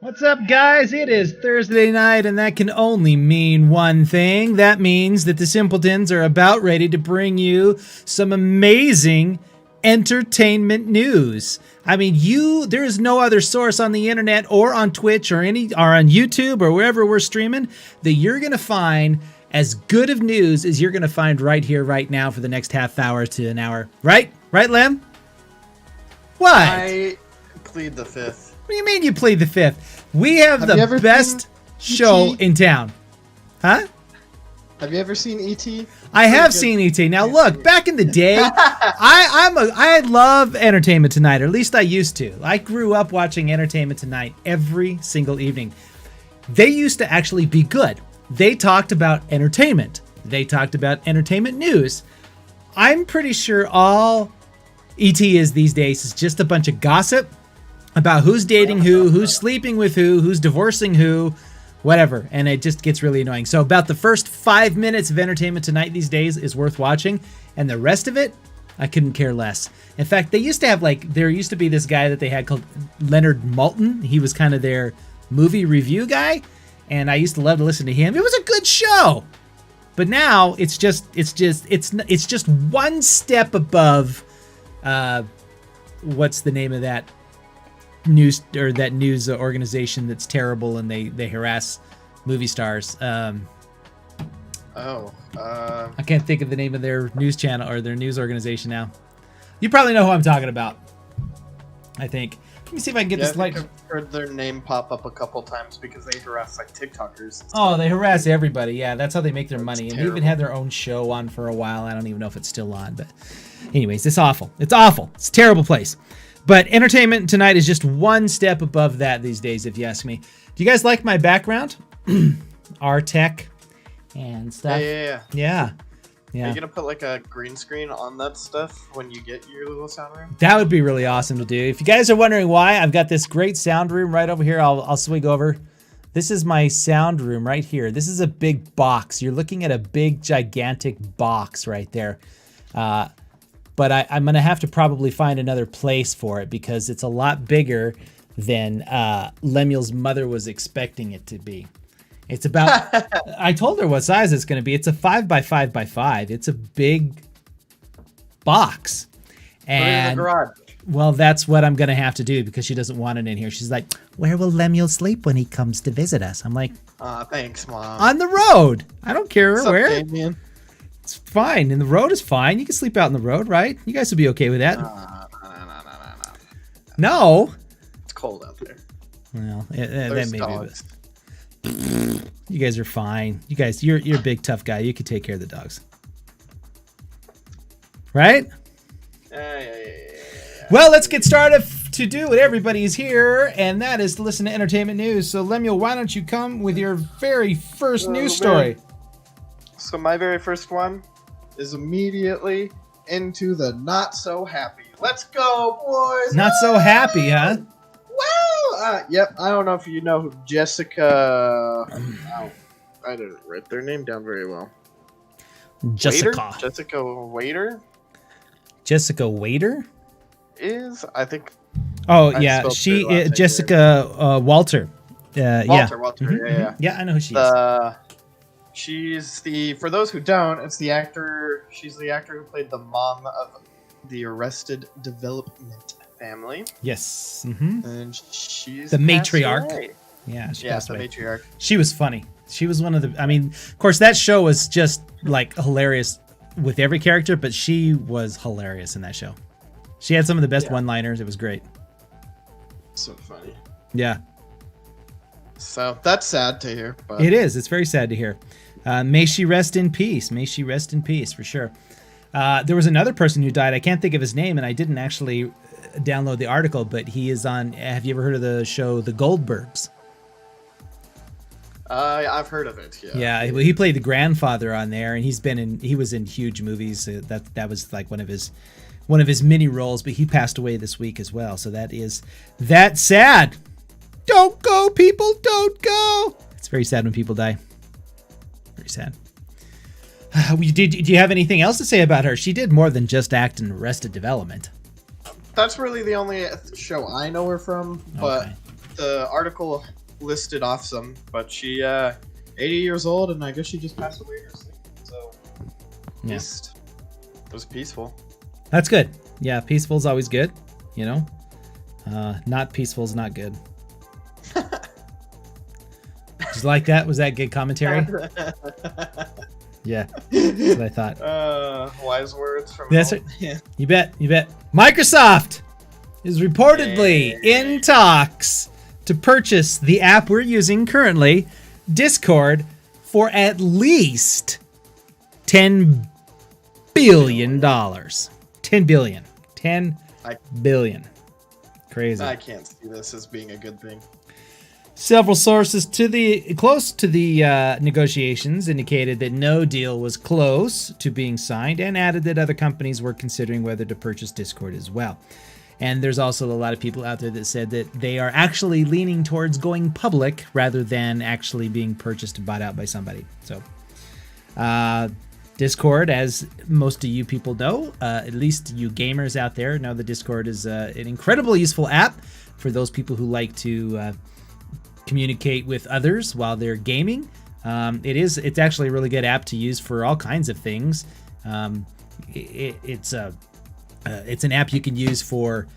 What's up, guys? It is Thursday night, and that can only mean one thing. That means that the Simpletons are about ready to bring you some amazing entertainment news. I mean, there is no other source on the internet or on Twitch or on YouTube or wherever we're streaming that you're going to find as good of news as you're going to find right here, right now for the next half hour to an hour. Right? Right, Lem? What? I plead the fifth. What do you mean you played the fifth? We have the best show in town. Huh? Have you ever seen E.T.? I have seen E.T. Now look, back in the day, I love Entertainment Tonight, or at least I used to. I grew up watching Entertainment Tonight every single evening. They used to actually be good. They talked about entertainment. They talked about entertainment news. I'm pretty sure all E.T. is these days is just a bunch of gossip about who's dating who's sleeping with who's divorcing who, whatever. And it just gets really annoying. So about the first 5 minutes of Entertainment Tonight these days is worth watching. And the rest of it, I couldn't care less. In fact, they used to have there used to be this guy that they had called Leonard Maltin. He was kind of their movie review guy. And I used to love to listen to him. It was a good show. But now it's just one step above, what's the name of that news organization that's terrible and they harass movie stars. I can't think of the name of their news channel or their news organization now. You probably know who I'm talking about, I think. Let me see if I can get this light. I've heard their name pop up a couple times because they harass TikTokers. Oh, they harass everybody. Yeah, that's how they make their money. And they even had their own show on for a while. I don't even know if it's still on, but anyways, it's awful. It's awful. It's a terrible place. But Entertainment Tonight is just one step above that these days, if you ask me. Do you guys like my background? Our tech and stuff? Yeah. Are you going to put a green screen on that stuff when you get your little sound room? That would be really awesome to do. If you guys are wondering why, I've got this great sound room right over here. I'll swing over. This is my sound room right here. This is a big box. You're looking at a big, gigantic box right there. But I'm going to have to probably find another place for it because it's a lot bigger than Lemuel's mother was expecting it to be. It's about, I told her what size it's going to be. It's a 5x5x5. It's a big box. And, put it in the garage. Well, that's what I'm going to have to do because she doesn't want it in here. She's like, where will Lemuel sleep when he comes to visit us? I'm like, thanks, Mom. On the road. I don't care where. Damien? It's fine. And the road is fine. You can sleep out in the road, right? You guys would be okay with that. No. It's cold out there. Well, that may dogs. be. You guys are fine. You guys, you're a big tough guy. You can take care of the dogs, right? Yeah. Well, let's get started to do what everybody is here, and that is to listen to entertainment news. So, Lemuel, why don't you come with your very first news story? So my very first one is immediately into the not so happy. Let's go, boys! Not so happy, huh? Well, yep. I don't know if you know who Jessica. I didn't write their name down very well. Jessica. Jessica Waiter is, I think. Oh yeah, she Jessica Walter. Walter. Mm-hmm, Yeah. Yeah, I know who she is. She's for those who don't, she's the actor who played the mom of the Arrested Development family. Yes. Mm-hmm. And she's the matriarch. Yeah, the matriarch. She was funny. She was one of the, of course that show was just hilarious with every character, but she was hilarious in that show. She had some of the best one-liners. It was great. So funny. Yeah. So that's sad to hear. But it is. It's very sad to hear. May she rest in peace. May she rest in peace, for sure. There was another person who died. I can't think of his name, and I didn't actually download the article, but he is on, have you ever heard of the show The Goldbergs? I've heard of it, Yeah, well, he played the grandfather on there, and he was in huge movies. That was one of his mini roles, but he passed away this week as well, so that's sad. Don't go, people, don't go. It's very sad when people die. Very sad. Do you have anything else to say about her? She did more than just act in Arrested Development. That's really the only show I know her from, but the article listed off some, but she 80 years old, and I guess she just passed away in her sleep. So Yeah. just it was peaceful. That's good. Yeah, peaceful is always good. You know, not peaceful is not good. Did you like that? Was that good commentary? Yeah, that's what I thought. Wise words from That's home. it. Yeah. You bet. You bet. Microsoft is reportedly in talks to purchase the app we're using currently, Discord, for at least $10 billion. 10 billion. 10 billion. Crazy. I can't see this as being a good thing. Several sources close to the negotiations indicated that no deal was close to being signed, and added that other companies were considering whether to purchase Discord as well. And there's also a lot of people out there that said that they are actually leaning towards going public rather than actually being purchased and bought out by somebody. So Discord, as most of you people know, at least you gamers out there know, that Discord is an incredibly useful app for those people who like to communicate with others while they're gaming. It's actually a really good app to use for all kinds of things. It's an app you can use for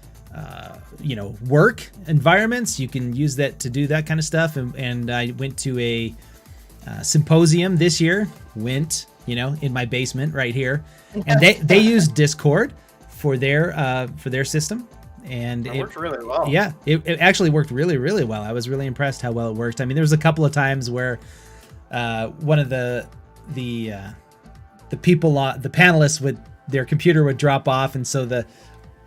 work environments. You can use that to do that kind of stuff. And I went to a symposium this year. In my basement right here, and they use Discord for their system. And it worked really well. Yeah, it actually worked really, really well. I was really impressed how well it worked. I mean, there was a couple of times where one of the people, the panelists, their computer would drop off, and so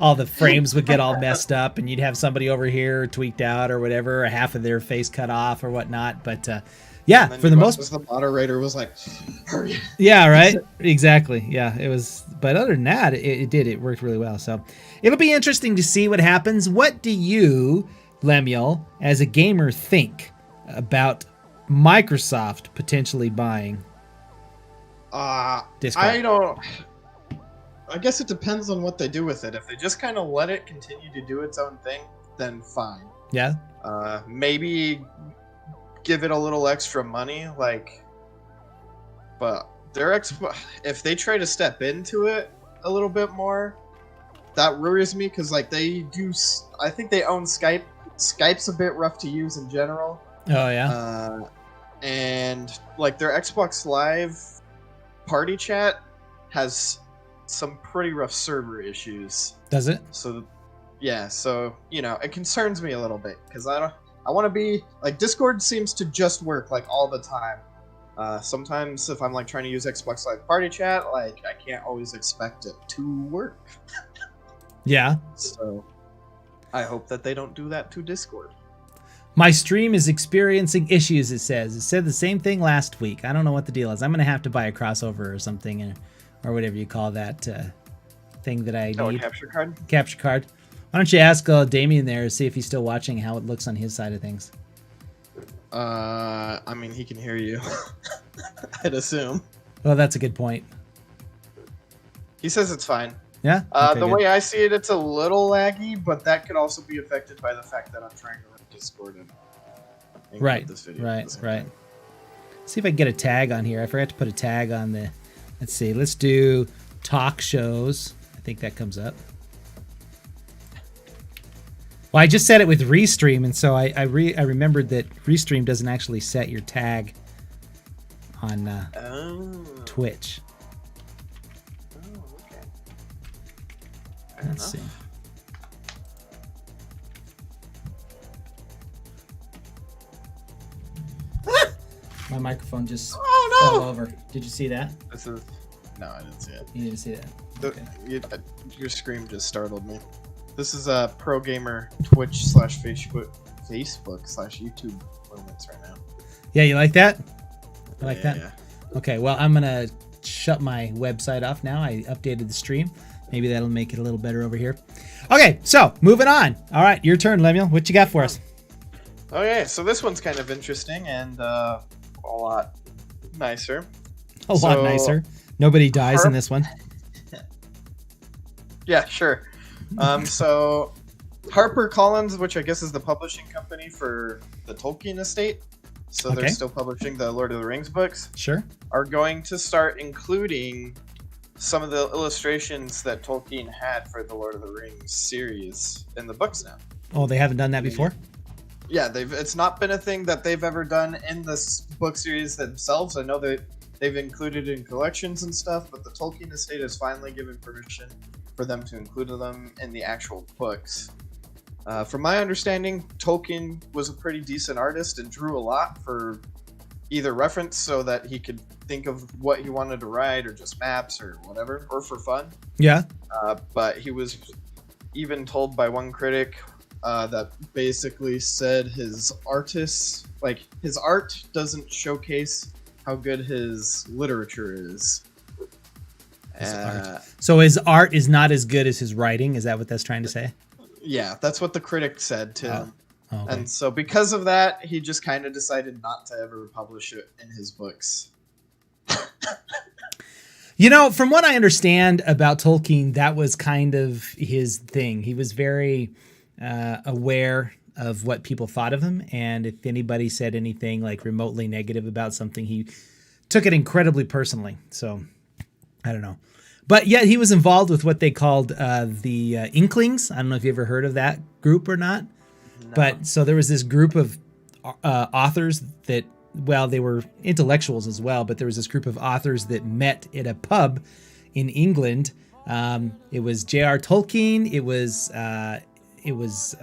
all the frames would get all messed up, and you'd have somebody over here tweaked out or whatever, or half of their face cut off or whatnot. But yeah, for the most, the moderator was like, "Hurry!" Yeah, right. Exactly. Yeah, it was. But other than that, it worked really well. So it'll be interesting to see what happens. What do you, Lemuel, as a gamer, think about Microsoft potentially buying Discord? I guess it depends on what they do with it. If they just kind of let it continue to do its own thing, then fine. Yeah. Maybe give it a little extra money, but if they try to step into it a little bit more, that worries me, because I think they own Skype. Skype's a bit rough to use in general. Oh yeah. And their Xbox Live party chat has some pretty rough server issues. Does it? So yeah, it concerns me a little bit, because I want to be Discord seems to just work all the time. Sometimes if I'm trying to use Xbox Live Party Chat, I can't always expect it to work. Yeah. So I hope that they don't do that to Discord. My stream is experiencing issues, it says. It said the same thing last week. I don't know what the deal is. I'm going to have to buy a crossover or something, or whatever you call that thing that I need. Capture card? Capture card. Why don't you ask Damien there to see if he's still watching, how it looks on his side of things? I mean, he can hear you. I'd assume. Well, that's a good point. He says it's fine. Yeah? Okay, the way I see it, it's a little laggy, but that could also be affected by the fact that I'm trying to run Discord and right, this video. Right. See if I can get a tag on here. I forgot to put a tag on the... Let's see. Let's do talk shows. I think that comes up. Well, I just set it with Restream, and so I remembered that Restream doesn't actually set your tag on Twitch. Oh, okay. Let's see. My microphone just fell over. Did you see that? No, I didn't see it. You didn't see that? Okay. Your scream just startled me. This is a pro gamer Twitch/Facebook/YouTube moments right now. Yeah, you like that? I like that? Yeah. Okay, well, I'm going to shut my website off now. I updated the stream. Maybe that'll make it a little better over here. Okay, so moving on. All right, your turn, Lemuel. What you got for us? Okay, so this one's kind of interesting and a lot nicer. A lot nicer. Nobody dies in this one. Yeah, sure. So HarperCollins, which I guess is the publishing company for the Tolkien estate, so they're Okay. still publishing the Lord of the Rings books, Sure. are going to start including some of the illustrations that Tolkien had for the Lord of the Rings series in the books now. Oh, they haven't done that before? Yeah, it's not been a thing that they've ever done in this book series themselves. I know that they've included it in collections and stuff, but the Tolkien estate has finally given permission for them to include them in the actual books. From my understanding, Tolkien was a pretty decent artist and drew a lot for either reference so that he could think of what he wanted to write, or just maps or whatever, or for fun. Yeah. But he was even told by one critic that basically said his art doesn't showcase how good his literature is. So his art is not as good as his writing. Is that what that's trying to say? Yeah, that's what the critic said to him. Oh, okay. And so because of that, he just kind of decided not to ever publish it in his books. You know, from what I understand about Tolkien, that was kind of his thing. He was very aware of what people thought of him. And if anybody said anything like remotely negative about something, he took it incredibly personally. So I don't know. But yeah, he was involved with what they called the Inklings. I don't know if you ever heard of that group or not. No. But so there was this group of authors that, well, they were intellectuals as well, but there was this group of authors that met at a pub in England. It was J.R. Tolkien. It was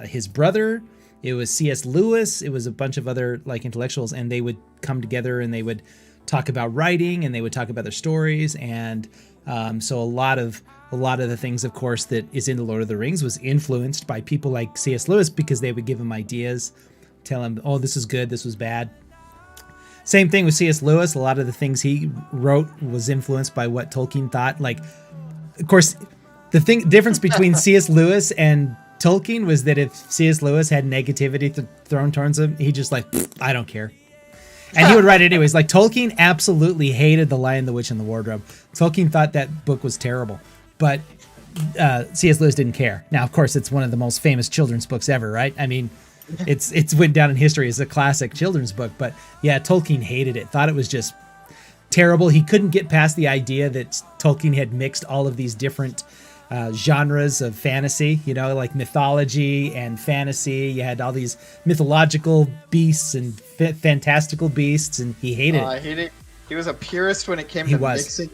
his brother. It was C.S. Lewis. It was a bunch of other like intellectuals, and they would come together and they would talk about writing and they would talk about their stories. And so a lot of the things, of course, that is in the Lord of the Rings was influenced by people like C.S. Lewis, because they would give him ideas, tell him, oh, this is good, this was bad. Same thing with C.S. Lewis. A lot of the things he wrote was influenced by what Tolkien thought. Like, of course, the difference between C.S. Lewis and Tolkien was that if C.S. Lewis had negativity thrown towards him, he just like, I don't care. And he would write it anyways. Like, Tolkien absolutely hated The Lion, the Witch, and the Wardrobe. Tolkien thought that book was terrible. But C.S. Lewis didn't care. Now, of course, it's one of the most famous children's books ever, right? I mean, it's went down in history as a classic children's book. But yeah, Tolkien hated it. Thought it was just terrible. He couldn't get past the idea that Tolkien had mixed all of these different genres of fantasy, you know, like mythology and fantasy. You had all these mythological beasts and fantastical beasts, and he hated it. I hate it. He was a purist when it came to mixing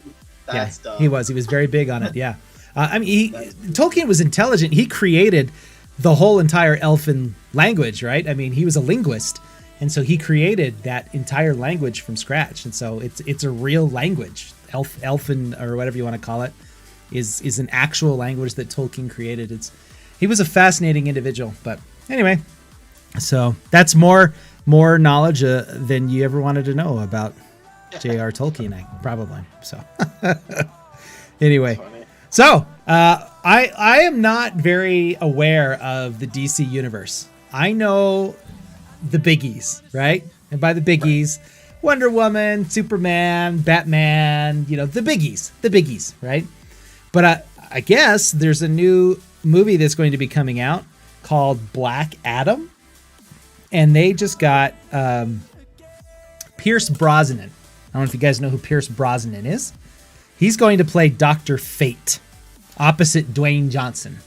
that stuff. He was very big on it. Yeah. I mean, Tolkien was intelligent. He created the whole entire elfin language, right? I mean, he was a linguist, and so he created that entire language from scratch. And so it's a real language. Elfin, or whatever you want to call it, is an actual language that Tolkien created. He was a fascinating individual. But anyway, so that's more knowledge than you ever wanted to know about J.R. Tolkien, probably. So anyway, so I am not very aware of the DC universe. I know the biggies, right? And by the biggies, Wonder Woman, Superman, Batman, you know, the biggies, right? But I guess there's a new movie that's going to be coming out called Black Adam. And they just got Pierce Brosnan. I don't know if you guys know who Pierce Brosnan is. He's going to play Dr. Fate opposite Dwayne Johnson.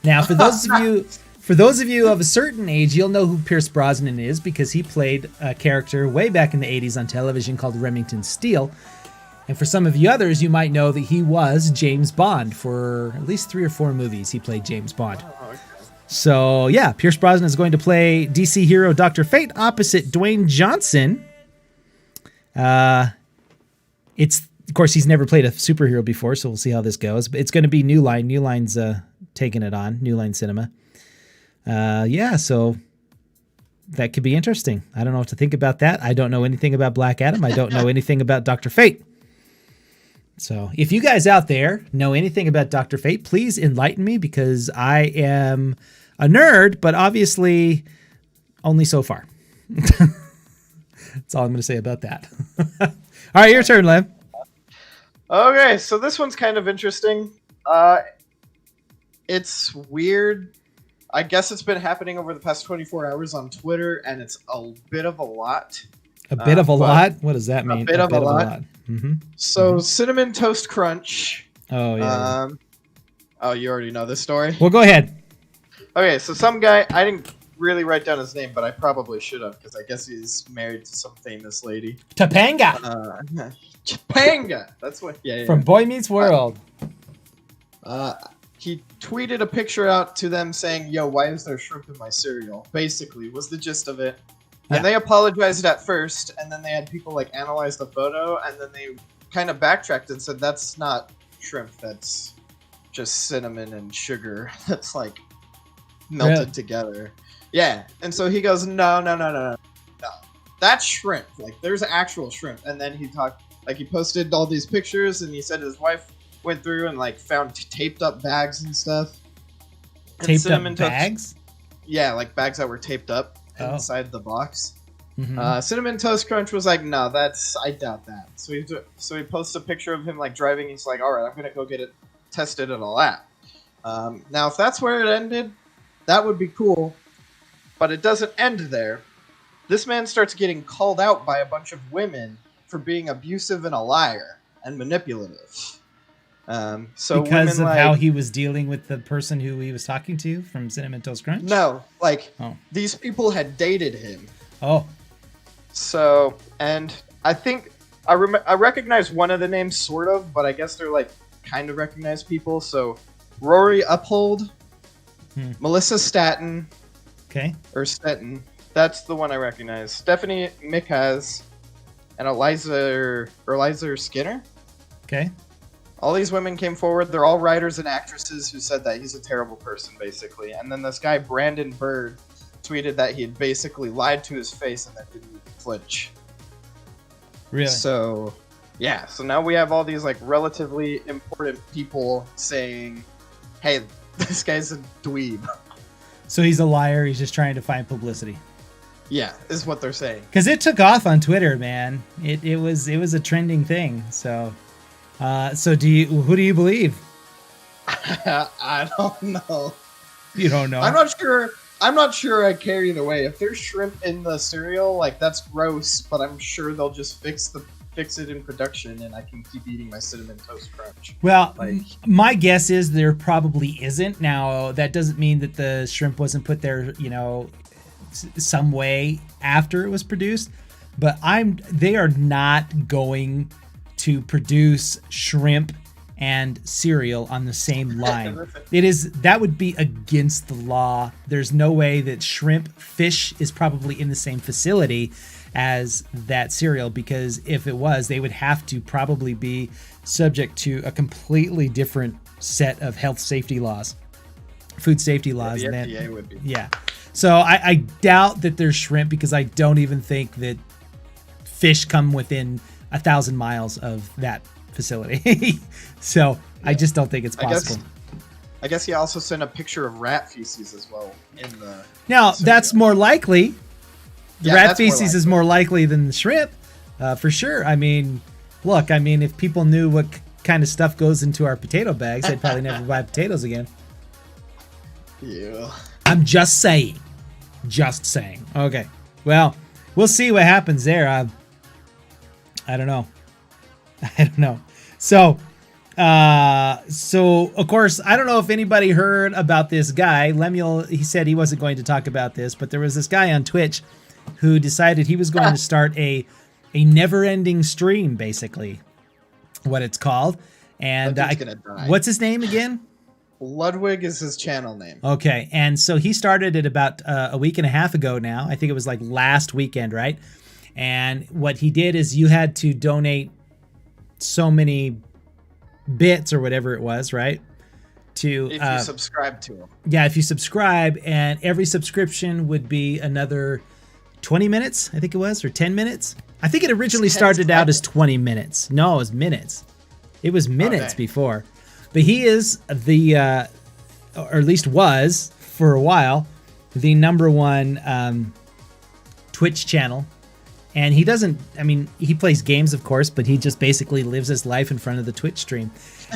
Now, for those of you of a certain age, you'll know who Pierce Brosnan is because he played a character way back in the 80s on television called Remington Steele. And for some of you others, you might know that he was James Bond. For at least 3 or 4 movies, he played James Bond. Oh, okay. So, yeah, Pierce Brosnan is going to play DC hero Dr. Fate opposite Dwayne Johnson. Of course, he's never played a superhero before, so we'll see how this goes. But it's going to be New Line. New Line's taking it on. New Line Cinema. So that could be interesting. I don't know what to think about that. I don't know anything about Black Adam. I don't know anything about Dr. Fate. So if you guys out there know anything about Dr. Fate, please enlighten me, because I am a nerd, but obviously only so far. That's all I'm going to say about that. All right, your turn, Lem. Okay, so this one's kind of interesting. It's weird I guess it's been happening over the past 24 hours on Twitter, and it's a bit of a lot. A bit of a lot? What does that mean? A bit of a lot. Mm-hmm. So, Cinnamon Toast Crunch. Oh, yeah. Oh, you already know this story? Well, go ahead. Okay, so some guy, I didn't really write down his name, but I probably should have, because I guess he's married to some famous lady. Topanga! Topanga! That's what, yeah. From Boy Meets World. He tweeted a picture out to them saying, yo, why is there shrimp in my cereal? Basically, was the gist of it. And they apologized at first, and then they had people, like, analyze the photo, and then they kind of backtracked and said, that's not shrimp, that's just cinnamon and sugar that's, like, melted together. Yeah, and so he goes, no. That's shrimp. Like, there's actual shrimp. And then he posted all these pictures, and he said his wife went through and, like, found taped up bags and stuff. Taped up bags? Yeah, like bags that were taped up inside the box. Mm-hmm. Cinnamon Toast Crunch was like, no, I doubt that. So he posts a picture of him, like, driving. He's like, all right, I'm going to go get it tested and all that. Now, if that's where it ended, that would be cool. But it doesn't end there. This man starts getting called out by a bunch of women for being abusive and a liar and manipulative. So because women, of how he was dealing with the person who he was talking to from Cinnamon Toast Crunch? No, these people had dated him. Oh. So, and I think I recognize one of the names sort of, but I guess they're like kind of recognized people. So Rory Uphold, Melissa Staten. Okay. Or Stetton. That's the one I recognize. Stephanie Mikaz and Eliza Skinner. Okay. All these women came forward. They're all writers and actresses who said that he's a terrible person, basically. And then this guy, Brandon Bird, tweeted that he had basically lied to his face and that didn't flinch. Really? So, yeah. So now we have all these, like, relatively important people saying, hey, this guy's a dweeb. So he's a liar. He's just trying to find publicity. Yeah, is what they're saying. Because it took off on Twitter, man. It was a trending thing. So, who do you believe? I don't know. You don't know? I'm not sure I care either way. If there's shrimp in the cereal, like, that's gross. But I'm sure they'll just fix it in production, and I can keep eating my Cinnamon Toast Crunch. Well, my guess is there probably isn't. Now, that doesn't mean that the shrimp wasn't put there, some way after it was produced. But they are not going to produce shrimp and cereal on the same line. That would be against the law. There's no way that fish is probably in the same facility as that cereal, because if it was, they would have to probably be subject to a completely different set of health safety laws, food safety laws. The FDA would be. Yeah. So I doubt that there's shrimp, because I don't even think that fish come within 1,000 miles of that facility. So yeah. I just don't think it's possible. I guess he also sent a picture of rat feces as well in the. Now cereal. That's more likely. The rat feces is more likely than the shrimp, for sure. I mean, look, if people knew what kind of stuff goes into our potato bags, they'd probably never buy potatoes again. Yeah. I'm just saying. Okay. Well, we'll see what happens there. I don't know. So, of course, I don't know if anybody heard about this guy. Lemuel, he said he wasn't going to talk about this, but there was this guy on Twitch who decided he was going to start a never-ending stream, basically, what it's called. And what's his name again? Ludwig is his channel name. Okay, and so he started it about a week and a half ago now. I think it was like last weekend, right? And what he did is you had to donate so many bits or whatever it was, right? If you subscribe to him. Yeah, if you subscribe, and every subscription would be another 20 minutes, I think it was, or 10 minutes. I think it originally started out as 20 minutes. No, it was minutes. It was minutes before. But he is or at least was for a while, the #1 Twitch channel. And he doesn't, he plays games, of course, but he just basically lives his life in front of the Twitch stream.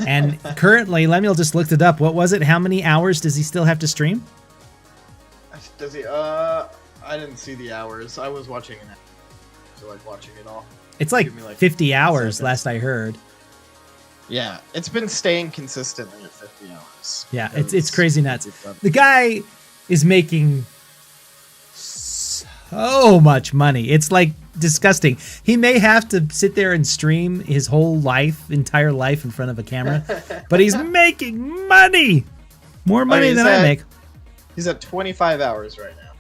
And currently, Lemuel just looked it up. What was it? How many hours does he still have to stream? Does he? I didn't see the hours. I was watching it. So like watching it all. It's like, 50 hours, seconds. last I heard. Yeah, it's been staying consistently at 50 hours. Yeah, it's crazy nuts. The guy is making so much money. It's like disgusting. He may have to sit there and stream his whole entire life in front of a camera, but he's making money. More money than I make. He's at 25 hours right now.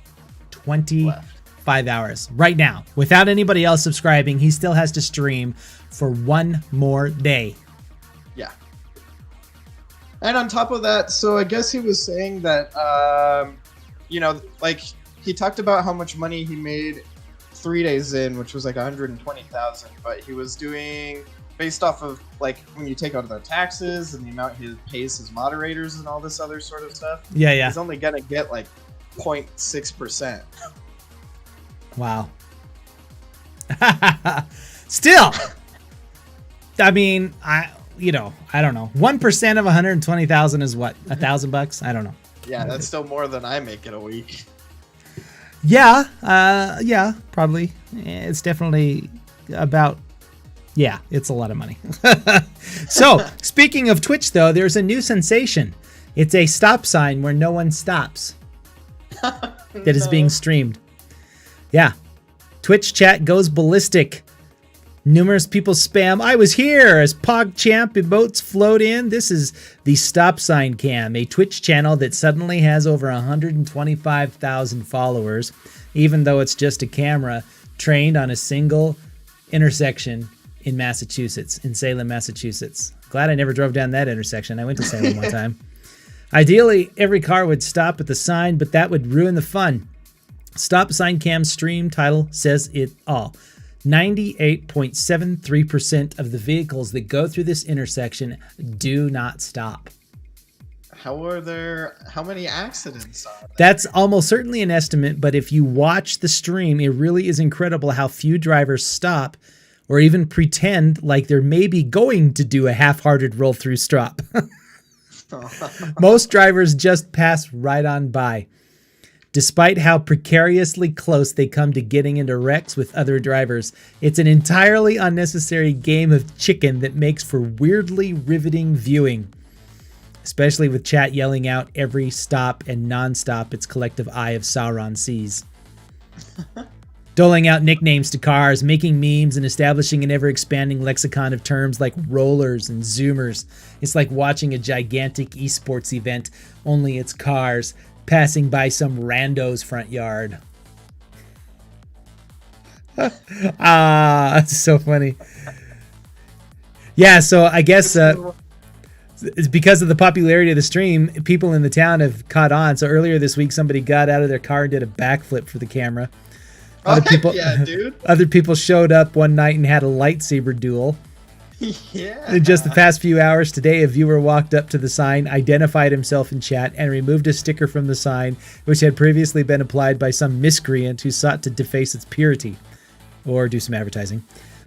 25 hours right now. Without anybody else subscribing, he still has to stream for one more day. Yeah. And on top of that, so I guess he was saying that, like he talked about how much money he made 3 days in, which was like 120,000, but he was doing based off of like when you take out the taxes and the amount he pays his moderators and all this other sort of stuff. Yeah. He's only gonna get like 0.6%. Wow. Still, I mean, I don't know. 1% of 120,000 is what? $1,000? I don't know. Yeah, that's still more than I make in a week. Yeah, probably. It's definitely about. Yeah, it's a lot of money. So, speaking of Twitch, though, there's a new sensation. It's a stop sign where no one stops. That is being streamed. Yeah. Twitch chat goes ballistic. Numerous people spam, "I was here," as PogChamp emotes float in. This is the Stop Sign Cam, a Twitch channel that suddenly has over 125,000 followers, even though it's just a camera trained on a single intersection in Massachusetts, in Salem, Massachusetts. Glad I never drove down that intersection. I went to Salem one time. Ideally, every car would stop at the sign, but that would ruin the fun. Stop Sign Cam stream title says it all. 98.73% of the vehicles that go through this intersection do not stop. How many accidents are there? That's almost certainly an estimate, but if you watch the stream, it really is incredible how few drivers stop or even pretend like they're maybe going to do a half-hearted roll-through stop. Most drivers just pass right on by. Despite how precariously close they come to getting into wrecks with other drivers, it's an entirely unnecessary game of chicken that makes for weirdly riveting viewing, especially with chat yelling out every stop and non-stop its collective eye of Sauron sees. Doling out nicknames to cars, making memes, and establishing an ever-expanding lexicon of terms like rollers and zoomers. It's like watching a gigantic esports event, only it's cars passing by some rando's front yard. That's so funny. Yeah, so I guess it's because of the popularity of the stream, people in the town have caught on. So earlier this week, somebody got out of their car and did a backflip for the camera. Other people showed up one night and had a lightsaber duel. Yeah. In just the past few hours today, a viewer walked up to the sign, identified himself in chat, and removed a sticker from the sign, which had previously been applied by some miscreant who sought to deface its purity, or do some advertising.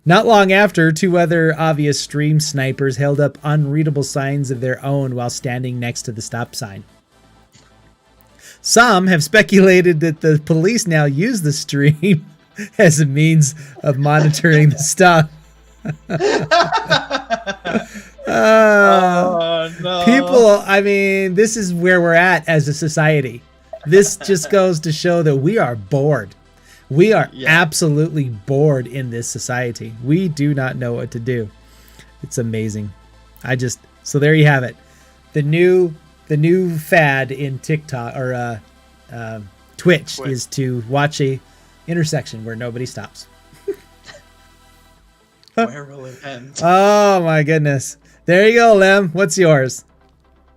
Not long after, two other obvious stream snipers held up unreadable signs of their own while standing next to the stop sign. Some have speculated that the police now use the stream as a means of monitoring the stop. No. People, I mean, this is where we're at as a society. This just goes to show that we are bored. We are absolutely bored in this society. We do not know what to do. It's amazing. So there you have it. The new fad in TikTok or Twitch is to watch a intersection where nobody stops. Where will it end? Oh my goodness. There you go, Lem. What's yours?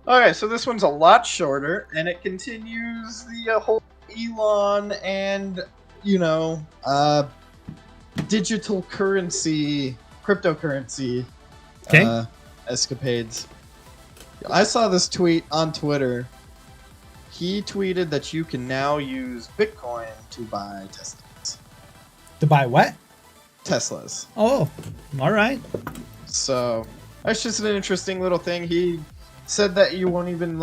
Okay, so this one's a lot shorter, and it continues the whole Elon and, digital currency, cryptocurrency escapades. I saw this tweet on Twitter. He tweeted that you can now use Bitcoin to buy Teslas. To buy what? Teslas. Oh, all right. So that's just an interesting little thing. He said that you won't even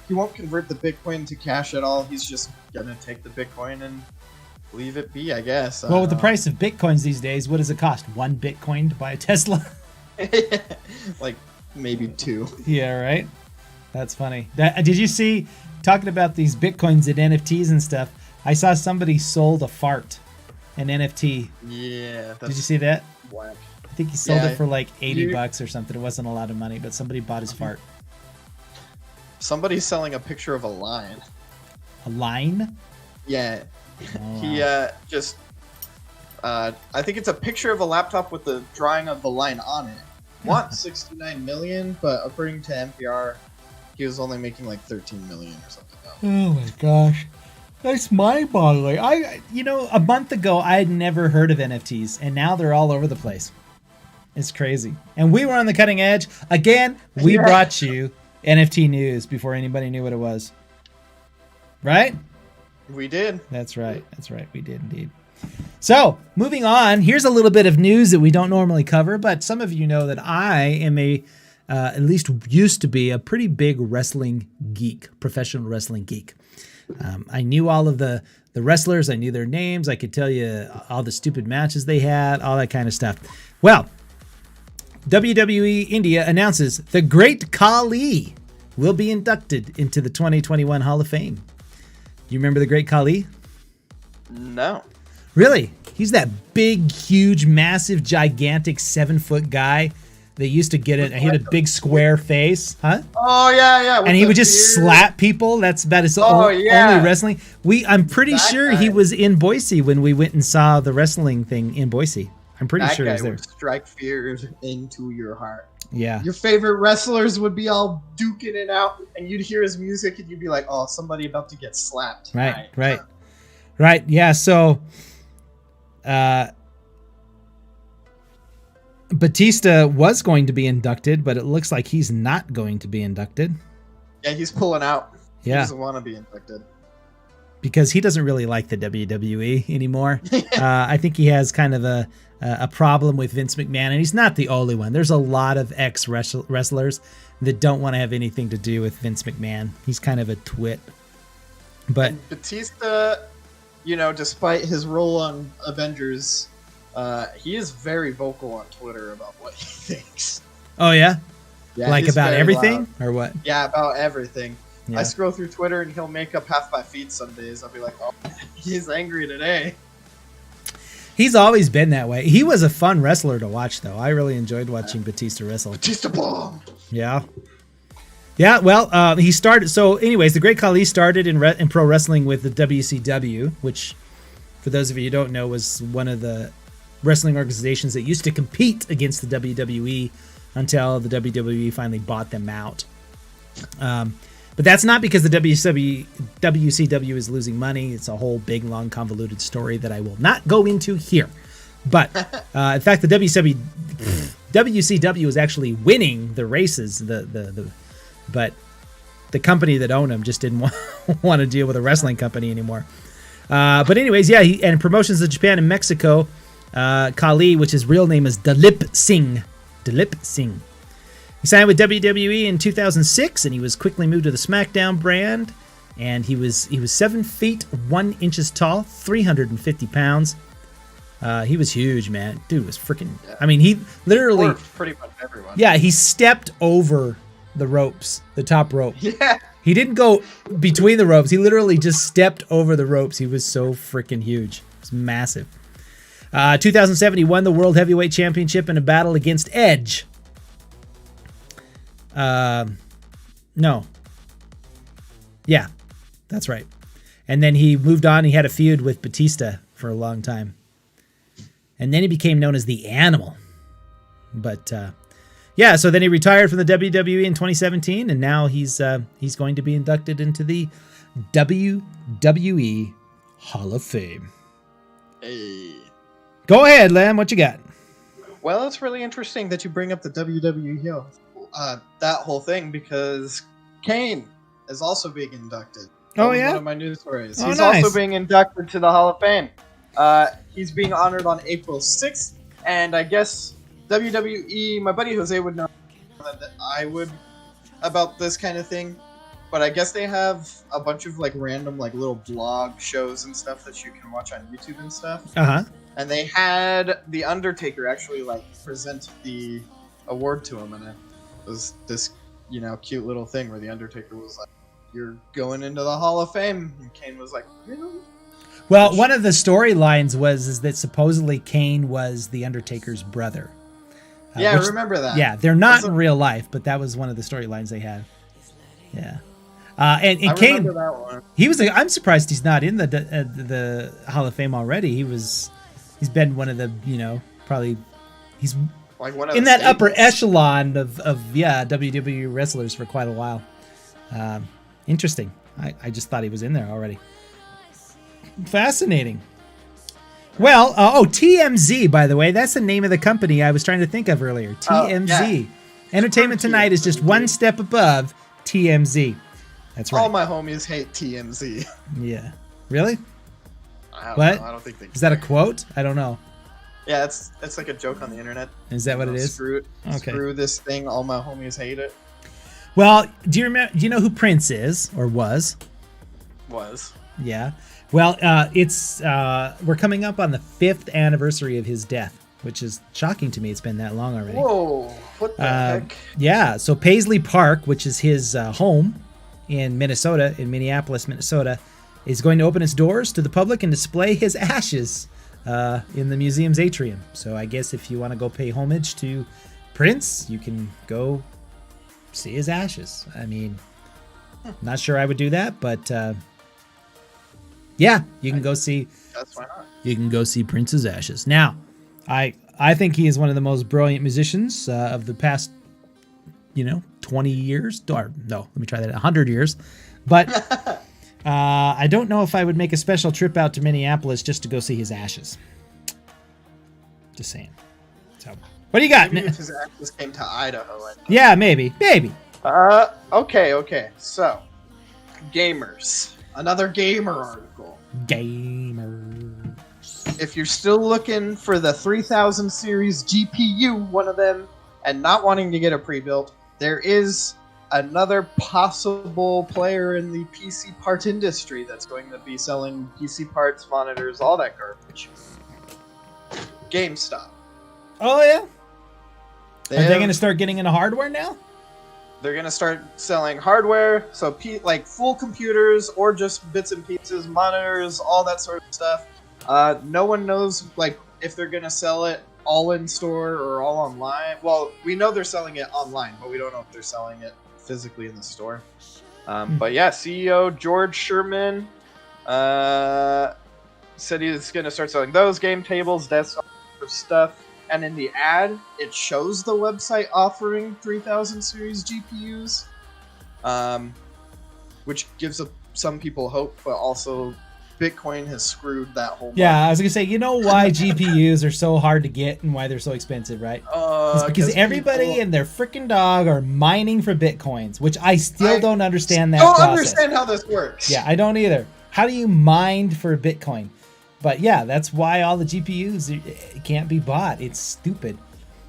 he won't convert the Bitcoin to cash at all. He's just gonna take the Bitcoin and leave it be, I guess. Well, with the price of Bitcoins these days, what does it cost? 1 Bitcoin to buy a Tesla? Like maybe 2. Yeah, right? That's funny. Did you see, talking about these Bitcoins and NFTs and stuff, I saw somebody sold a fart, an NFT. Yeah. Did you see that? Whack. I think he sold it for like $80 or something. It wasn't a lot of money, but somebody bought his fart. Somebody's selling a picture of a lion. A line? Yeah. Oh, He wow. I think it's a picture of a laptop with the drawing of the line on it. Wants 69 million, but according to NPR, he was only making like 13 million or something. Oh my gosh. That's mind-boggling. A month ago, I had never heard of NFTs, and now they're all over the place. It's crazy. And we were on the cutting edge. Again, we brought you NFT news before anybody knew what it was. Right? We did. That's right. That's right. We did indeed. So, moving on, here's a little bit of news that we don't normally cover, but some of you know that I am at least used to be a pretty big wrestling geek, professional wrestling geek. I knew all of the wrestlers. I knew their names. I could tell you all the stupid matches they had, all that kind of stuff. Well, WWE India announces the Great Khali will be inducted into the 2021 Hall of Fame. You remember the Great Khali? No. Really? He's that big, huge, massive, gigantic 7-foot guy that used to get it. He had a big square face, huh? Oh yeah. And he would just slap people. That's about his only wrestling. I'm pretty sure he was in Boise when we went and saw the wrestling thing in Boise. I'm pretty sure he was there. Would strike fear into your heart. Yeah. Your favorite wrestlers would be all duking it out, and you'd hear his music, and you'd be like, "Oh, somebody about to get slapped." Right. Yeah. So, Batista was going to be inducted, but it looks like he's not going to be inducted. Yeah, he's pulling out. Yeah. He doesn't want to be inducted. Because he doesn't really like the WWE anymore. I think he has kind of a problem with Vince McMahon, and he's not the only one. There's a lot of ex-wrestlers that don't want to have anything to do with Vince McMahon. He's kind of a twit. But and Batista, despite his role on Avengers, he is very vocal on Twitter about what he thinks. Oh, yeah? Yeah, like about everything? Loud. Or what? Yeah, about everything. Yeah. I scroll through Twitter and he'll make up half my feed some days. I'll be like, oh, he's angry today. He's always been that way. He was a fun wrestler to watch, though. I really enjoyed watching Batista wrestle. Batista bomb. Yeah. Yeah, well, he started... So, anyways, the Great Khali started in pro wrestling with the WCW, which, for those of you who don't know, was one of the wrestling organizations that used to compete against the WWE until the WWE finally bought them out. But that's not because the WCW is losing money. It's a whole big, long, convoluted story that I will not go into here. But in fact, the WCW was actually winning the races. But the company that owned them just didn't want to deal with a wrestling company anymore. But anyways, yeah, and promotions in Japan and Mexico. Khali, which his real name is Dilip Singh. He signed with WWE in 2006, and he was quickly moved to the SmackDown brand. And he was 7 feet 1 inches tall, 350 pounds. He was huge, man. Dude was freaking. Yeah. I mean, he literally pretty much everyone. Yeah, he stepped over the ropes, the top rope. Yeah. He didn't go between the ropes. He literally just stepped over the ropes. He was so freaking huge. It was massive. 2007, he won the World Heavyweight Championship in a battle against Edge. No. Yeah, that's right. And then he moved on. He had a feud with Batista for a long time. And then he became known as the Animal. But, yeah, so then he retired from the WWE in 2017, and now he's going to be inducted into the WWE Hall of Fame. Hey. Go ahead, Lem. What you got? Well, it's really interesting that you bring up the WWE Hill. That whole thing, because Kane is also being inducted. Oh, yeah? One of my news stories. Oh, He's nice. also being inducted to the Hall of Fame. He's being honored on April 6th, and I guess WWE, my buddy Jose would know that I would about this kind of thing. but I guess they have a bunch of like random like little blog shows and stuff that you can watch on YouTube and stuff. Uh-huh. And they had the Undertaker actually like present the award to him, and it was this, you know, cute little thing where the Undertaker was like, "You're going into the Hall of Fame," and Kane was like, "Really?" Well, one of the storylines is that supposedly Kane was the Undertaker's brother. Yeah, I remember that. Yeah, they're not in real life, but that was one of the storylines they had. Yeah. And I Kane, remember that one. he was. I'm surprised he's not in the Hall of Fame already. He's been one of the, you know, probably he's Like one of in the that upper staples. echelon of WWE wrestlers for quite a while. Interesting. I just thought he was in there already. Fascinating. Well, TMZ, by the way, that's the name of the company I was trying to think of earlier. TMZ. Yeah. Entertainment Tonight is just one step above TMZ. That's right. All my homies hate TMZ. Yeah. Really? I don't What? know. I don't think they. Is that a quote? I don't know. Yeah, it's like a joke on the internet. Is that what it is? Screw it. Okay. Screw this thing. All my homies hate it. Well, do you know who Prince is or was? Was. Yeah. Well, we're coming up on the 5th anniversary of his death, which is shocking to me. It's been that long already. Whoa! What the heck? Yeah. So Paisley Park, which is his home in Minnesota, in Minneapolis, Minnesota, is going to open its doors to the public and display his ashes in the museum's atrium. So I guess if you want to go pay homage to Prince, you can go see his ashes. I mean, not sure I would do that, but yeah, you can go see. That's why not. You can go see Prince's ashes. Now, I think he is one of the most brilliant musicians of the past, 20 years. Or no, let me try that. 100 years. But I don't know if I would make a special trip out to Minneapolis just to go see his ashes. Just saying. So, what do you got? Maybe if his actors came to Idaho. Yeah, maybe. Okay. So, gamers. Another gamer article. Gamers. If you're still looking for the 3000 series GPU, one of them, and not wanting to get a pre-built, there is another possible player in the PC part industry that's going to be selling PC parts, monitors, all that garbage. GameStop. Oh, yeah? Are they have- going to start getting into hardware now? They're gonna start selling hardware, so like full computers or just bits and pieces, monitors, all that sort of stuff. No one knows like if they're gonna sell it all in store or all online. Well, we know they're selling it online, but we don't know if they're selling it physically in the store. But yeah, CEO George Sherman said he's gonna start selling those game tables, desktop stuff. And in the ad, it shows the website offering 3000 series GPUs, which gives some people hope, but also Bitcoin has screwed that whole market. Yeah, I was going to say, you know why GPUs are so hard to get and why they're so expensive, right? It's because everybody and their freaking dog are mining for Bitcoins, which I still don't understand that process. I don't understand how this works. Yeah, I don't either. How do you mine for Bitcoin? But yeah, that's why all the GPUs can't be bought. It's stupid.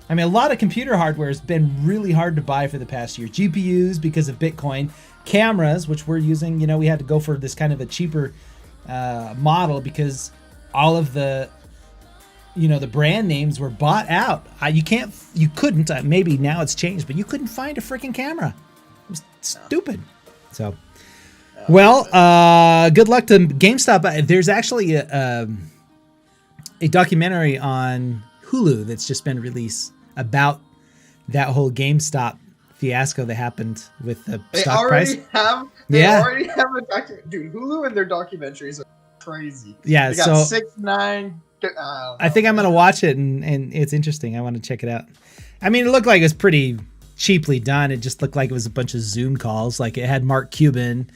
I mean, a lot of computer hardware has been really hard to buy for the past year. GPUs because of Bitcoin. Cameras, which we're using, we had to go for this kind of a cheaper model because all of the, the brand names were bought out. You couldn't, maybe now it's changed, but you couldn't find a freaking camera. It was stupid. So... Well, good luck to GameStop. There's actually a documentary on Hulu that's just been released about that whole GameStop fiasco that happened with the stock price. They already have a documentary. Dude, Hulu and their documentaries are crazy. Yeah, they got so 6ix9ine. I think I'm going to watch it, and it's interesting. I want to check it out. I mean, it looked like it was pretty cheaply done. It just looked like it was a bunch of Zoom calls. Like it had Mark Cuban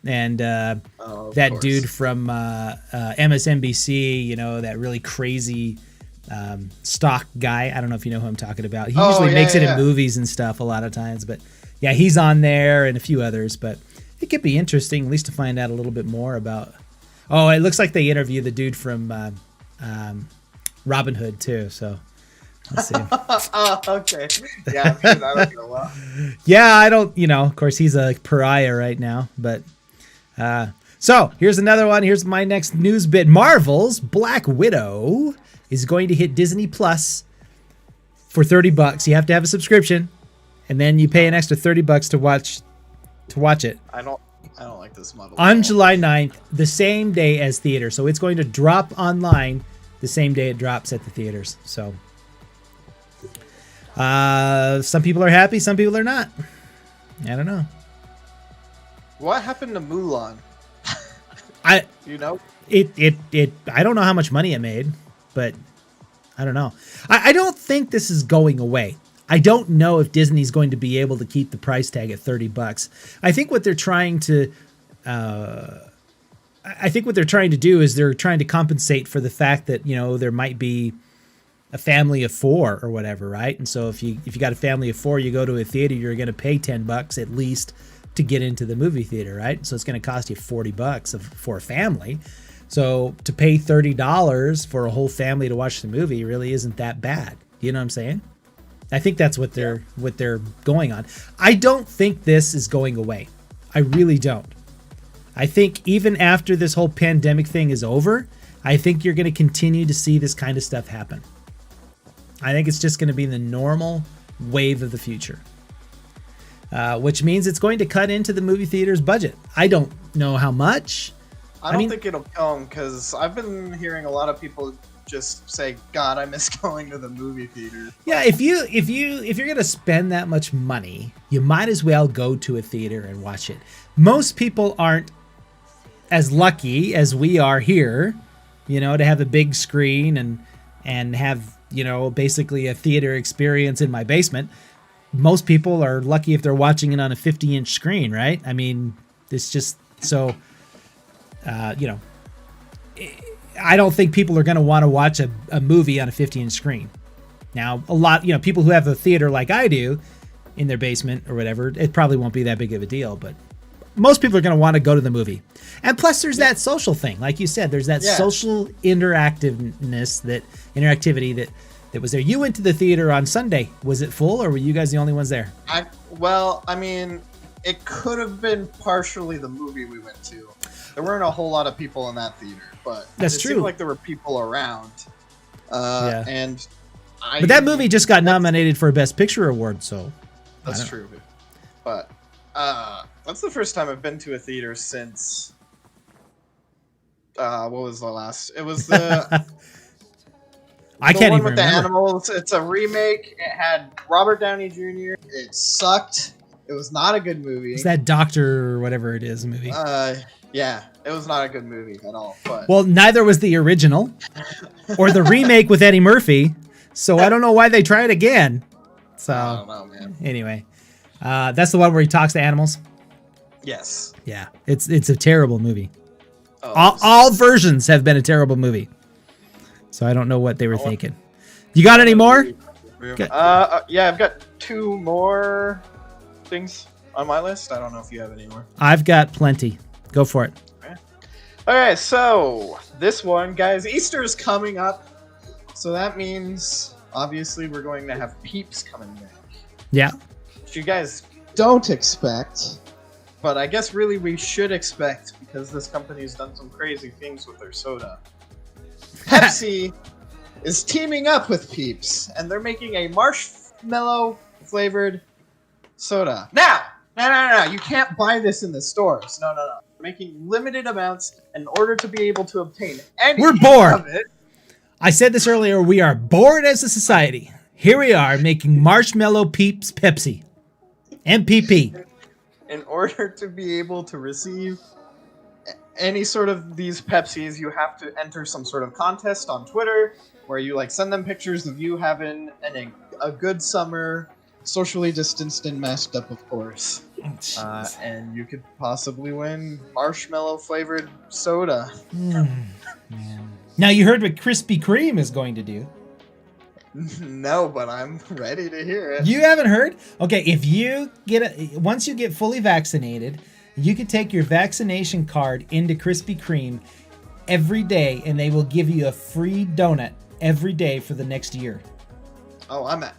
and that dude from MSNBC, that really crazy stock guy. I don't know if you know who I'm talking about. He usually makes it in movies and stuff a lot of times. But yeah, he's on there and a few others. But it could be interesting, at least to find out a little bit more about. Oh, it looks like they interview the dude from Robin Hood too. So Let's see. Oh, okay. Yeah, I'm sure that'll go well. Yeah, I don't, of course he's a pariah right now, but so here's another one. Here's my next news bit. Marvel's Black Widow is going to hit Disney Plus for $30. You have to have a subscription, and then you pay an extra $30 to watch it. I don't like this model. On July 9th, the same day as theater. So it's going to drop online the same day it drops at the theaters. So some people are happy, some people are not. I don't know. What happened to Mulan? You know? I don't know how much money it made, but I don't know. I don't think this is going away. I don't know if Disney's going to be able to keep the price tag at $30. I think what they're trying to do is they're trying to compensate for the fact that, there might be a family of 4 or whatever, right? And so if you got a family of 4, you go to a theater, you're going to pay $10 at least to get into the movie theater, right? So it's going to cost you $40 for a family. So to pay $30 for a whole family to watch the movie really isn't that bad. You know what I'm saying? I think that's what they're going on. I don't think this is going away. I really don't. I think even after this whole pandemic thing is over, I think you're going to continue to see this kind of stuff happen. I think it's just going to be the normal wave of the future, which means it's going to cut into the movie theater's budget. I don't know how much. I don't think it'll come, because I've been hearing a lot of people just say, God, I miss going to the movie theater. Yeah, if you're gonna spend that much money, you might as well go to a theater and watch it. Most people aren't as lucky as we are here, to have a big screen and have, basically a theater experience in my basement. Most people are lucky if they're watching it on a 50-inch screen, right? I mean, it's just so, I don't think people are going to want to watch a movie on a 50-inch screen. Now, a lot, people who have a theater like I do in their basement or whatever, it probably won't be that big of a deal, but most people are going to want to go to the movie. And plus there's that social thing. Like you said, there's that social interactivity that was there. You went to the theater on Sunday. Was it full, or were you guys the only ones there? It could have been partially the movie we went to. There weren't a whole lot of people in that theater, but it seemed like there were people around. But that movie just got nominated for a Best Picture award, so that's true. But that's the first time I've been to a theater since what was the last? It was the I can't even with remember. The animals. It's a remake. It had Robert Downey Jr. It sucked. It was not a good movie. It's that Doctor or whatever it is movie. Yeah, it was not a good movie at all. But well, neither was the original or the remake with Eddie Murphy. So I don't know why they tried again. So I don't know, man. Anyway, that's the one where he talks to animals. Yes. Yeah, it's a terrible movie. All versions have been a terrible movie. So I don't know what they were thinking. You got any more? Yeah, I've got 2 more things on my list. I don't know if you have any more. I've got plenty. Go for it. Okay, so this one, guys, Easter is coming up. So that means, obviously, we're going to have Peeps coming back. Yeah. Which you guys don't expect. But I guess really we should expect, because this company's done some crazy things with their soda. Pepsi is teaming up with Peeps, and they're making a marshmallow flavored soda. Now, no, you can't buy this in the stores. No. They're making limited amounts in order to be able to obtain any We're bored. of it. I said this earlier, we are bored as a society. Here we are making Marshmallow Peeps Pepsi. MPP. In order to be able to receive any sort of these Pepsis, you have to enter some sort of contest on Twitter where you send them pictures of you having a good summer, socially distanced and masked up, of course. And you could possibly win marshmallow flavored soda. Now you heard what Krispy Kreme is going to do. No, but I'm ready to hear it. You haven't heard? Okay, if you once you get fully vaccinated, you can take your vaccination card into Krispy Kreme every day, and they will give you a free donut every day for the next year. Oh, I'm at.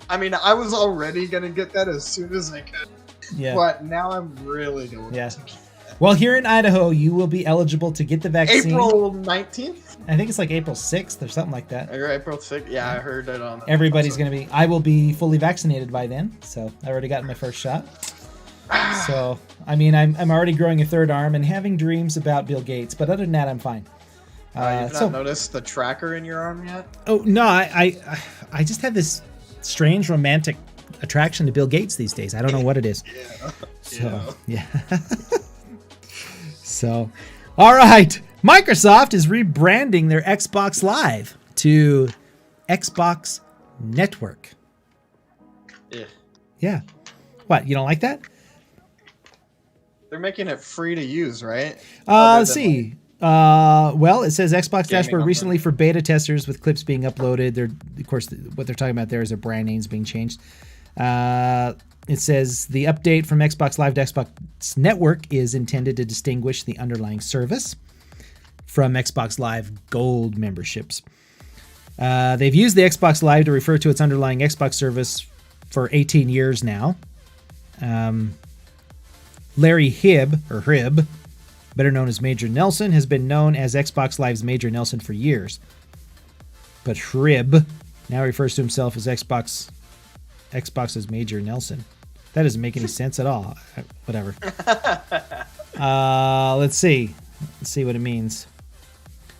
I mean, I was already gonna get that as soon as I could. Yeah. But now I'm really going to get that. Well, here in Idaho, you will be eligible to get the vaccine. April 19th? I think it's like April 6th or something like that. Or April 6th? Yeah, I heard it on. Everybody's going to be. I will be fully vaccinated by then, so I already got my first shot. So, I mean, I'm already growing a third arm and having dreams about Bill Gates, but other than that, I'm fine. You've not noticed the tracker in your arm yet? Oh no, I just have this strange romantic attraction to Bill Gates these days. I don't know what it is. Yeah. So, yeah. So, all right. Microsoft is rebranding their Xbox Live to Xbox Network. Yeah. Yeah. What, you don't like that? They're making it free to use, right? Let's see. Well, it says Xbox Gaming Dashboard on recently for beta testers with clips being uploaded. Of course, what they're talking about there is their brand names being changed. It says the update from Xbox Live to Xbox Network is intended to distinguish the underlying service from Xbox Live Gold memberships. They've used the Xbox Live to refer to its underlying Xbox service for 18 years now. Larry Hryb, better known as Major Nelson, has been known as Xbox Live's Major Nelson for years. But Hryb now refers to himself as Xbox's Major Nelson. That doesn't make any sense at all. Whatever. Let's see. Let's see what it means.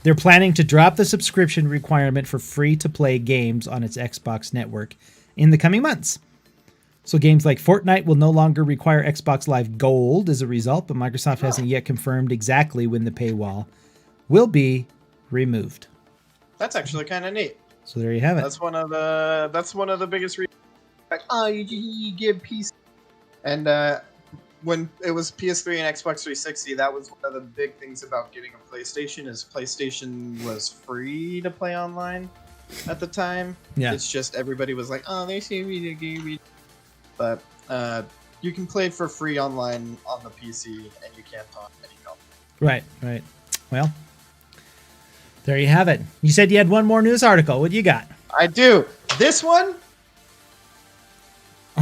They're planning to drop the subscription requirement for free-to-play games on its Xbox network in the coming months. So games like Fortnite will no longer require Xbox Live Gold as a result, but Microsoft hasn't yet confirmed exactly when the paywall will be removed. That's actually kind of neat. So there you have it. That's one of the biggest reasons. Like, you give PC. And when it was PS3 and Xbox 360, that was one of the big things about getting a PlayStation is PlayStation was free to play online at the time. Yeah. It's just everybody was like, oh, they see me the game. But you can play for free online on the PC, and you can't on any console. Right. Well, there you have it. You said you had one more news article. What do you got? I do. This one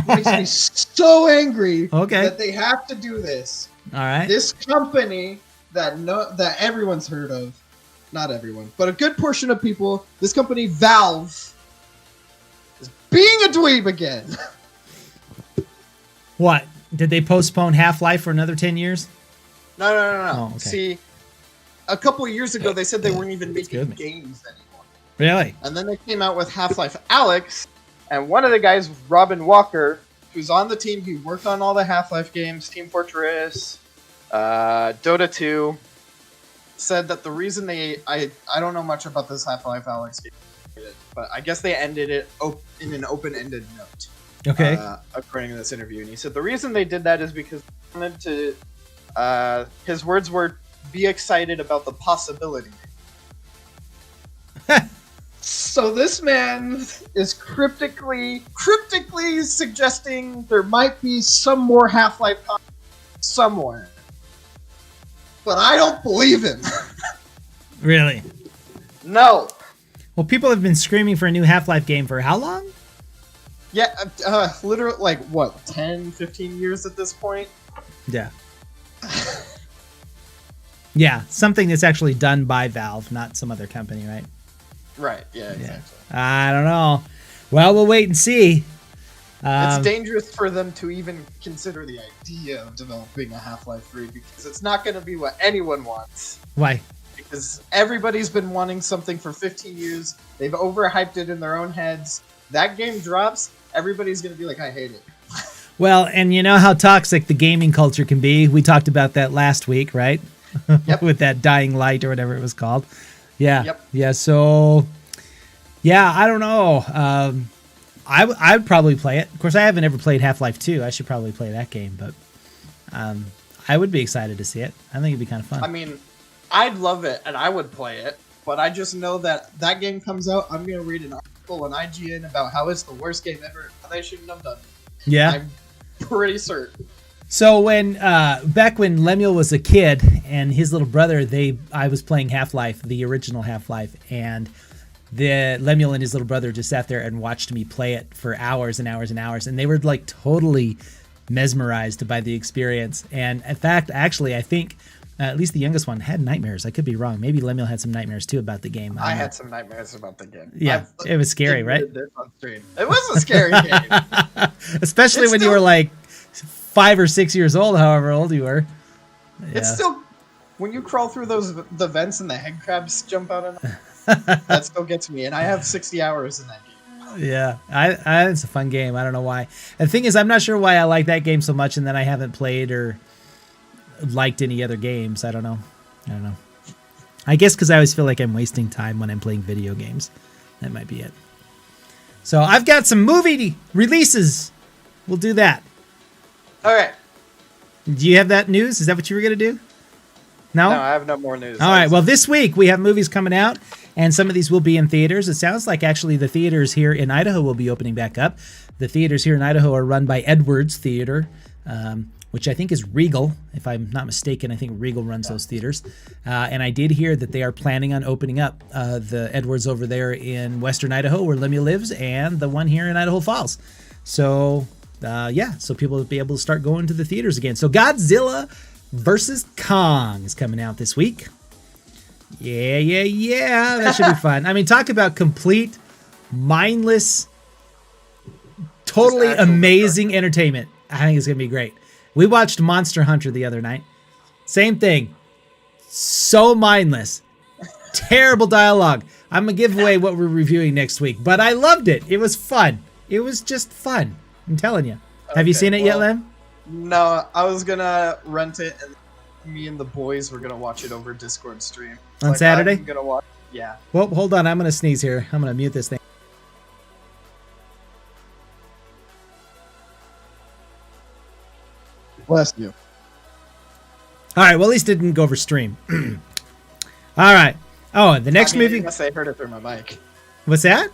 makes me so angry that they have to do this. All right. This company that everyone's heard of, not everyone, but a good portion of people, this company, Valve, is being a dweeb again. What? Did they postpone Half-Life for another 10 years? No. Oh, okay. See, a couple of years ago, they said they weren't even making games anymore. Really? And then they came out with Half-Life Alyx, and one of the guys, Robin Walker, who's on the team, he worked on all the Half-Life games, Team Fortress, Dota 2, said that the reason I don't know much about this Half-Life Alyx game, but I guess they ended it in an open-ended note. Okay. According to this interview. And he said the reason they did that is because they wanted to, his words were, be excited about the possibility. So this man is cryptically suggesting there might be some more Half-Life somewhere. But I don't believe him. Really? No. Well, people have been screaming for a new Half-Life game for how long? Yeah, literally, like, what, 10, 15 years at this point? Yeah. Yeah, something that's actually done by Valve, not some other company, right? Right, yeah, exactly. I don't know. Well, we'll wait and see. It's dangerous for them to even consider the idea of developing a Half-Life 3 because it's not going to be what anyone wants. Why? Because everybody's been wanting something for 15 years. They've overhyped it in their own heads. That game drops, everybody's going to be like, I hate it. Well, and you know how toxic the gaming culture can be. We talked about that last week, right? Yep. With that Dying Light or whatever it was called. Yeah. Yep. Yeah, so... Yeah, I don't know. I would probably play it. Of course, I haven't ever played Half-Life 2. I should probably play that game, but I would be excited to see it. I think it'd be kind of fun. I mean, I'd love it, and I would play it, but I just know that game comes out, I'm going to read an article on IGN about how it's the worst game ever, and they shouldn't have done it. Yeah. I'm pretty certain. So when back when Lemuel was a kid and his little brother, I was playing Half-Life, the original Half-Life, and Lemuel and his little brother just sat there and watched me play it for hours and hours and hours, and they were like totally mesmerized by the experience. And in fact, actually, I think at least the youngest one had nightmares. I could be wrong. Maybe Lemuel had some nightmares too about the game. I had some nightmares about the game. Yeah, it was scary, right? It was a scary game. Especially when you were like 5 or 6 years old, however old you were. Yeah. It's still, when you crawl through the vents and the head crabs jump out of them, that still gets me. And I have 60 hours in that game. Yeah, it's a fun game. I don't know why. And the thing is, I'm not sure why I like that game so much, and then I haven't played or liked any other games. I don't know. I guess because I always feel like I'm wasting time when I'm playing video games. That might be it. So I've got some movie releases. We'll do that. All right. Do you have that news? Is that what you were going to do? No, I have no more news. All right. Well, this week we have movies coming out, and some of these will be in theaters. It sounds like actually the theaters here in Idaho will be opening back up. The theaters here in Idaho are run by Edwards Theater, which I think is Regal. If I'm not mistaken, I think Regal runs those theaters. And I did hear that they are planning on opening up the Edwards over there in western Idaho where Lemuel lives, and the one here in Idaho Falls. So, so people will be able to start going to the theaters again. So Godzilla versus Kong is coming out this week. Yeah. That should be fun. I mean, talk about complete, mindless, totally amazing entertainment. I think it's going to be great. We watched Monster Hunter the other night. Same thing. So mindless. Terrible dialogue. I'm going to give away what we're reviewing next week, but I loved it. It was fun. It was just fun. I'm telling you. Have you seen it yet, Lem? No, I was going to rent it, and me and the boys were going to watch it over Discord stream. On Saturday? I'm going to watch. Yeah. Well, hold on. I'm going to sneeze here. I'm going to mute this thing. Bless you. All right. Well, at least it didn't go over stream. All right. Oh, and the next movie. Unless I heard it through my mic. What's that?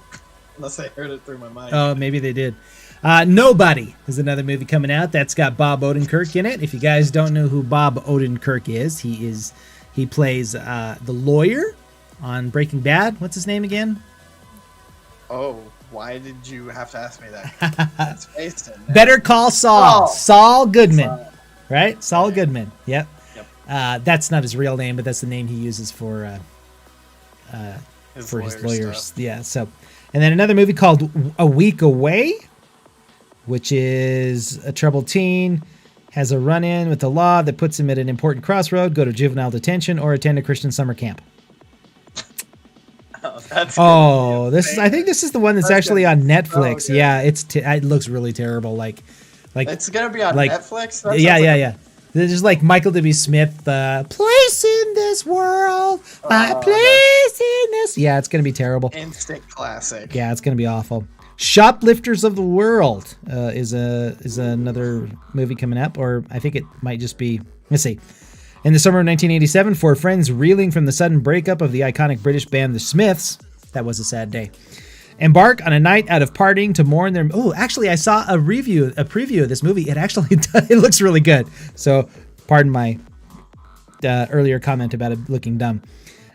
Unless I heard it through my mic. Oh, maybe they did. Nobody is another movie coming out that's got Bob Odenkirk in it. If you guys don't know who Bob Odenkirk is, he plays the lawyer on Breaking Bad. What's his name again? Oh, why did you have to ask me that? That's based in there. Better Call Saul. Saul Goodman. Right? Saul Okay. Goodman. Yep. That's not his real name, but that's the name he uses for his lawyers. Stuff. Yeah. So, and then another movie called A Week Away, which is a troubled teen has a run-in with the law that puts him at an important crossroad, go to juvenile detention, or attend a Christian summer camp. I think this is the one that's actually on Netflix. Okay. Yeah, it looks really terrible. Like It's gonna be on Netflix. Yeah. There's like Michael W. Smith, place in this world, my place in this. Yeah, it's gonna be terrible. Instant classic. Yeah, it's gonna be awful. Shoplifters of the World is another movie coming up, or I think it might just be. Let's see. In the summer of 1987, four friends reeling from the sudden breakup of the iconic British band The Smiths, that was a sad day, embark on a night out of partying to mourn their... Oh, actually, I saw a preview of this movie. It actually it looks really good. So, pardon my earlier comment about it looking dumb.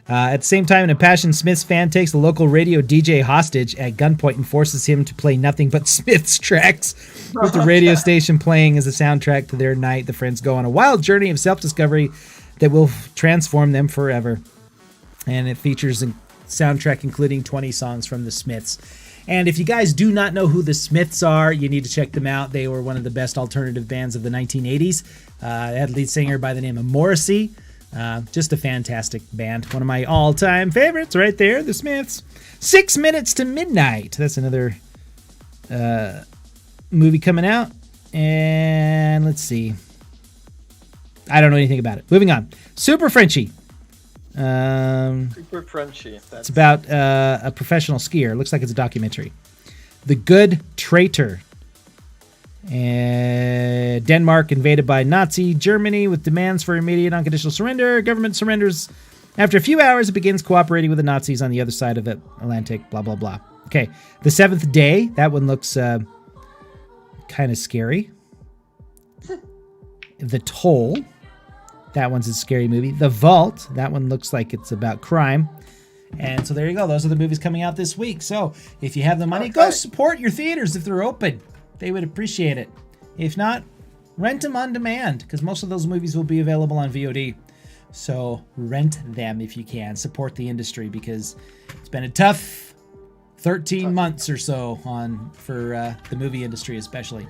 At the same time, an impassioned Smiths fan takes the local radio DJ hostage at gunpoint and forces him to play nothing but Smiths tracks, with the radio station playing as a soundtrack to their night. The friends go on a wild journey of self-discovery that will transform them forever. And it features a soundtrack including 20 songs from the Smiths. And if you guys do not know who the Smiths are, you need to check them out. They were one of the best alternative bands of the 1980s. They had a lead singer by the name of Morrissey. Just a fantastic band. One of my all-time favorites right there, the Smiths. 6 Minutes to Midnight. That's another movie coming out. And let's see. I don't know anything about it. Moving on. Super Frenchie. Super Frenchie. It's about a professional skier. Looks like it's a documentary. The Good Traitor. And Denmark invaded by Nazi Germany with demands for immediate unconditional surrender. Government surrenders. After a few hours, it begins cooperating with the Nazis on the other side of the Atlantic, blah, blah, blah. Okay, The Seventh Day. That one looks kind of scary. The Toll. That one's a scary movie. The Vault. That one looks like it's about crime. And so there you go. Those are the movies coming out this week. So if you have the money, go support your theaters if they're open. They would appreciate it. If not, rent them on demand, because most of those movies will be available on VOD. So rent them if you can. Support the industry, because it's been a tough 13 months or so for the movie industry especially.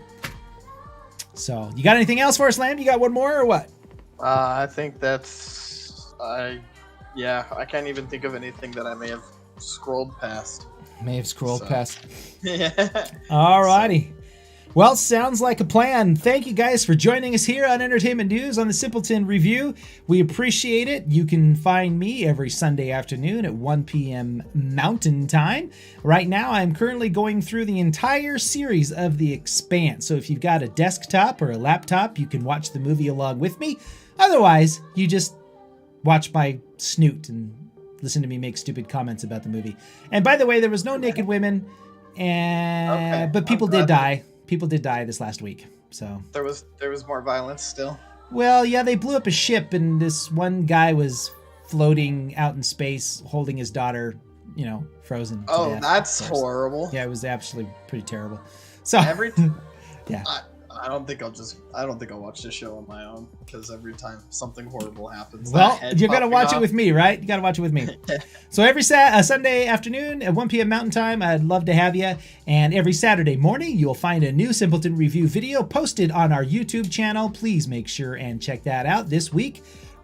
So you got anything else for us, Lamb? You got one more or what? I think that's... I can't even think of anything that I may have scrolled past. Past. Yeah. Alrighty. Well, sounds like a plan. Thank you guys for joining us here on Entertainment News on the Simpleton Review. We appreciate it. You can find me every Sunday afternoon at 1 p.m. Mountain Time. Right now, I'm currently going through the entire series of The Expanse. So if you've got a desktop or a laptop, you can watch the movie along with me. Otherwise, you just watch my snoot and listen to me make stupid comments about the movie. And by the way, there was no naked women, but people did die. People did die this last week, so there was more violence still. Well, yeah, they blew up a ship, and this one guy was floating out in space, holding his daughter, frozen. Oh, that's horrible. Yeah, it was absolutely pretty terrible. So yeah. I don't think I'll watch this show on my own, because every time something horrible happens, well, you gotta watch it with me, right? You gotta watch it with me. So every Sunday afternoon at 1 p.m. Mountain Time, I'd love to have you. And every Saturday morning, you'll find a new Simpleton Review video posted on our YouTube channel. Please make sure and check that out this week.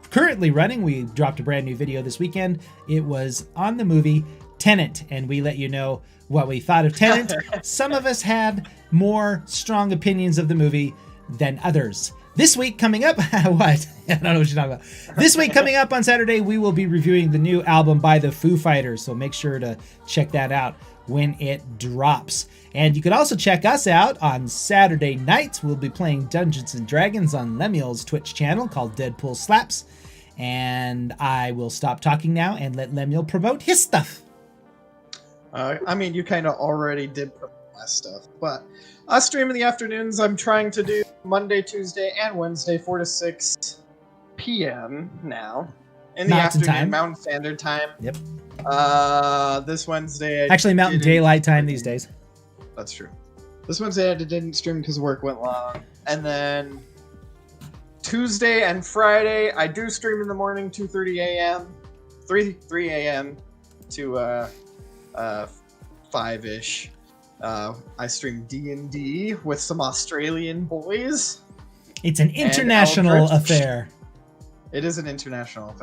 Currently running, we dropped a brand new video this weekend. It was on the movie Tenet, and we let you know what we thought of Tenet. Some of us had more strong opinions of the movie than others. This week coming up, what? I don't know what you're talking about. This week coming up on Saturday, we will be reviewing the new album by the Foo Fighters, so make sure to check that out when it drops. And you can also check us out on Saturday nights. We'll be playing Dungeons and Dragons on Lemuel's Twitch channel called Deadpool Slaps. And I will stop talking now and let Lemuel promote his stuff. You kind of already did promote my stuff, but I stream in the afternoons. I'm trying to do Monday, Tuesday, and Wednesday, 4 to 6 p.m. now. In the afternoon, Mountain Standard Time. Yep. This Wednesday... Actually, Mountain Daylight Time these days. That's true. This Wednesday I didn't stream because work went long. And then Tuesday and Friday, I do stream in the morning, 2:30 a.m. 3 a.m. to 5-ish. I stream D&D with some Australian boys. It's an international affair. It is an international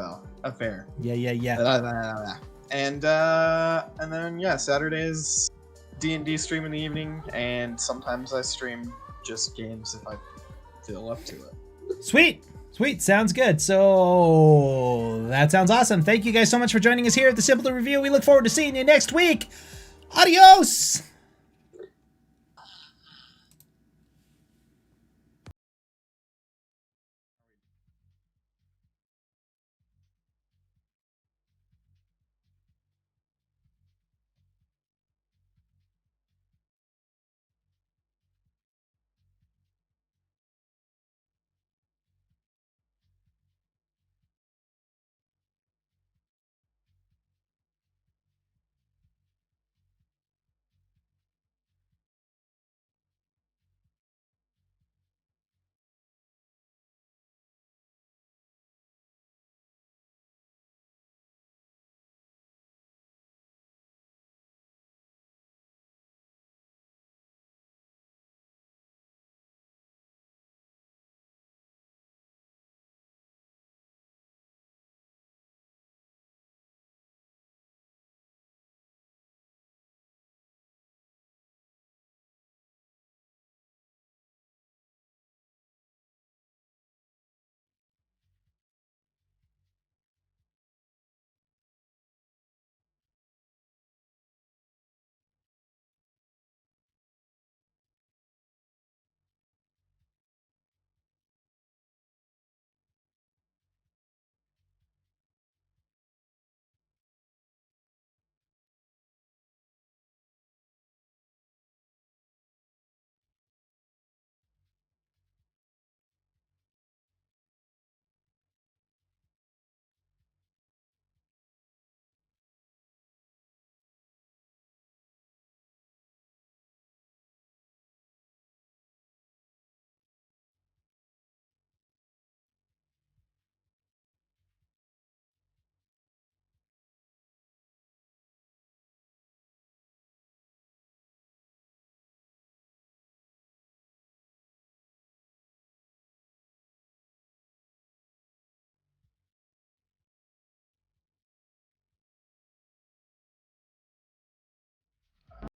affair. Yeah. And then Saturdays D&D stream in the evening, and sometimes I stream just games if I feel up to it. Sweet. Sounds good. So that sounds awesome. Thank you guys so much for joining us here at the Simpleton Review. We look forward to seeing you next week. Adios.